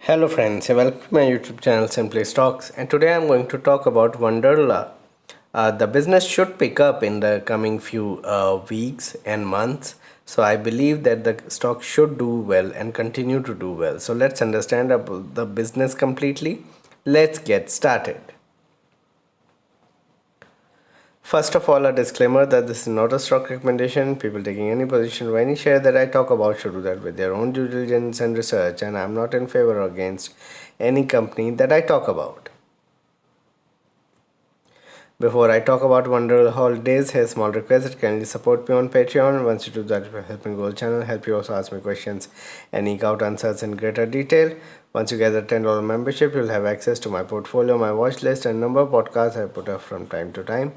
Hello friends, welcome to my YouTube channel Simply Stocks, and today I'm going to talk about WONDERLA. The business should pick up in the coming few weeks and months, so I believe that the stock should do well and continue to do well. So let's understand about the business completely. Let's get started. First of all, a disclaimer that this is not a stock recommendation. People taking any position or any share that I talk about should do that with their own due diligence and research, and I'm not in favor or against any company that I talk about. Before I talk about Wonderful Holidays, here's a small request. Kindly support me on Patreon. Once you do that, it will help me grow the channel, help you also ask me questions and eke out answers in greater detail. Once you get the $10 membership, you'll have access to my portfolio, my watch list, and number of podcasts I put up from time to time.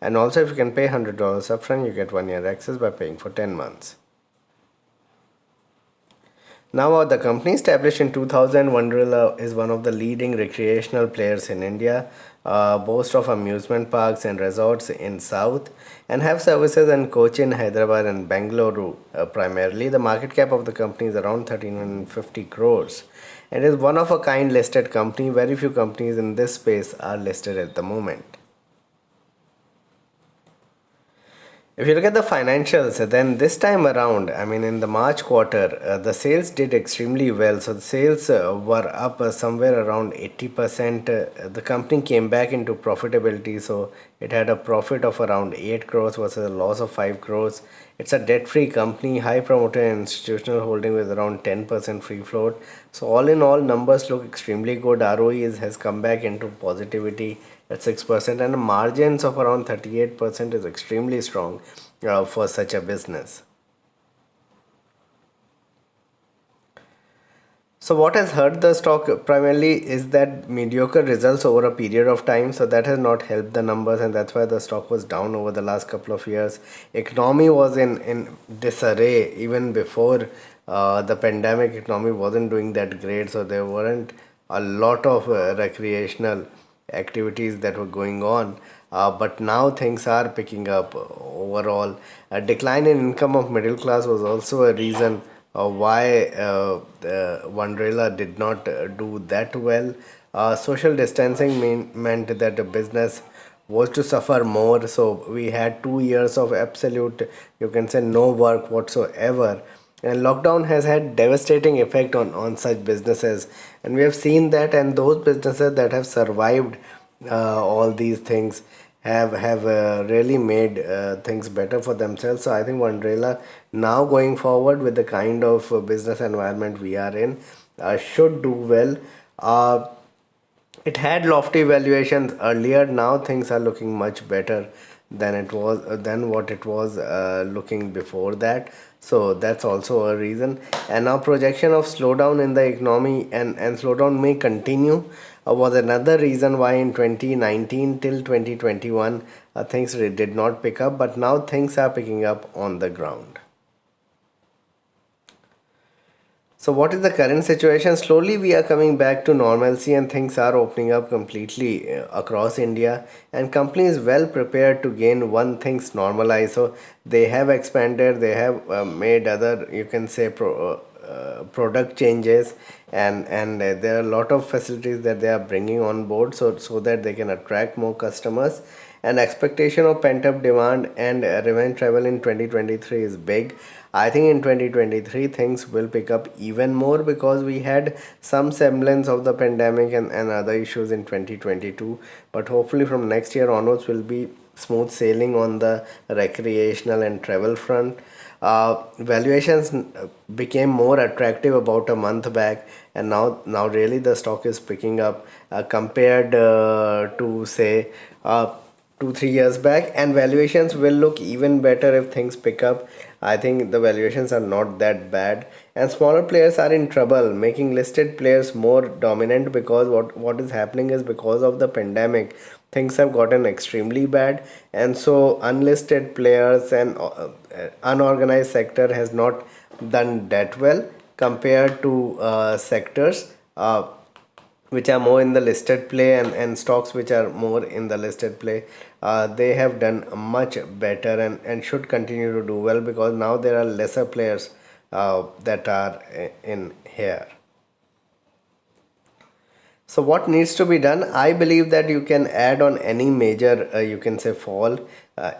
And also, if you can pay $100 upfront, you get 1 year access by paying for 10 months. Now, the company established in 2000, WONDERLA is one of the leading recreational players in India, boast of amusement parks and resorts in South, and have services in Cochin, Hyderabad, and Bangalore. Primarily, the market cap of the company is around 1350 crores. It is one of a kind listed company. Very few companies in this space are listed at the moment. If you look at the financials, then this time around, I mean, in the March quarter, the sales did extremely well. So the sales were up somewhere around 80%. The company came back into profitability. So it had a profit of around 8 crores versus a loss of 5 crores. It's a debt-free company, high promoter and institutional holding with around 10% free float. So all in all, numbers look extremely good. ROE has come back into positivity at 6%, and margins of around 38% is extremely strong for such a business. So what has hurt the stock primarily is that mediocre results over a period of time. So that has not helped the numbers, and that's why the stock was down over the last couple of years. Economy was in disarray even before the pandemic. Economy wasn't doing that great, so there weren't a lot of recreational activities that were going on. But now things are picking up overall. A decline in income of middle class was also a reason why WONDERLA did not do that well. Social distancing meant that the business was to suffer more. So we had 2 years of absolute, you can say, no work whatsoever. And lockdown has had devastating effect on such businesses, and we have seen that. And those businesses that have survived all these things have really made things better for themselves. So I think WONDERLA now going forward with the kind of business environment we are in should do well. It had lofty valuations earlier. Now things are looking much better than what it was looking before that. So that's also a reason. And now projection of slowdown in the economy and slowdown may continue was another reason why in 2019 till 2021 things did not pick up, but now things are picking up on the ground. So, what is the current situation? Slowly, we are coming back to normalcy and things are opening up completely across India. And companies well prepared to gain one things normalized. So, they have expanded, they have made other, you can say, product changes, and there are a lot of facilities that they are bringing on board so that they can attract more customers. And expectation of pent up demand and revenge travel in 2023 is big. I think in 2023 things will pick up even more because we had some semblance of the pandemic and other issues in 2022. But hopefully from next year onwards will be smooth sailing on the recreational and travel front. Valuations became more attractive about a month back, and now really the stock is picking up compared to say 2 3 years back, and valuations will look even better if things pick up. I think the valuations are not that bad, and smaller players are in trouble, making listed players more dominant because what is happening is because of the pandemic things have gotten extremely bad, and so unlisted players and unorganized sector has not done that well compared to sectors which are more in the listed play, and stocks which are more in the listed play. They have done much better and should continue to do well because now there are lesser players that are in here. So what needs to be done? I believe that you can add on any major, you can say fall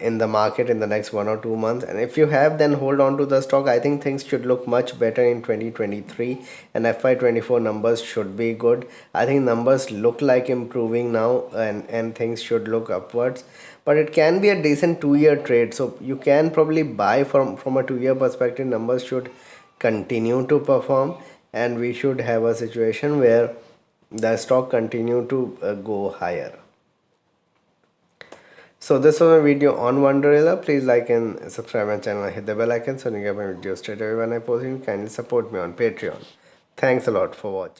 in the market in the next 1 or 2 months, and if you have, then hold on to the stock. I think things should look much better in 2023, and FY24 numbers should be good. I think numbers look like improving now, and things should look upwards. But it can be a decent 2 year trade, so you can probably buy from a 2 year perspective. Numbers should continue to perform, and we should have a situation where the stock continue to go higher. So this was a video on Wonderella. Please like and subscribe my channel and hit the bell icon so you get my videos straight away when I post it. Kindly support me on Patreon. Thanks a lot for watching.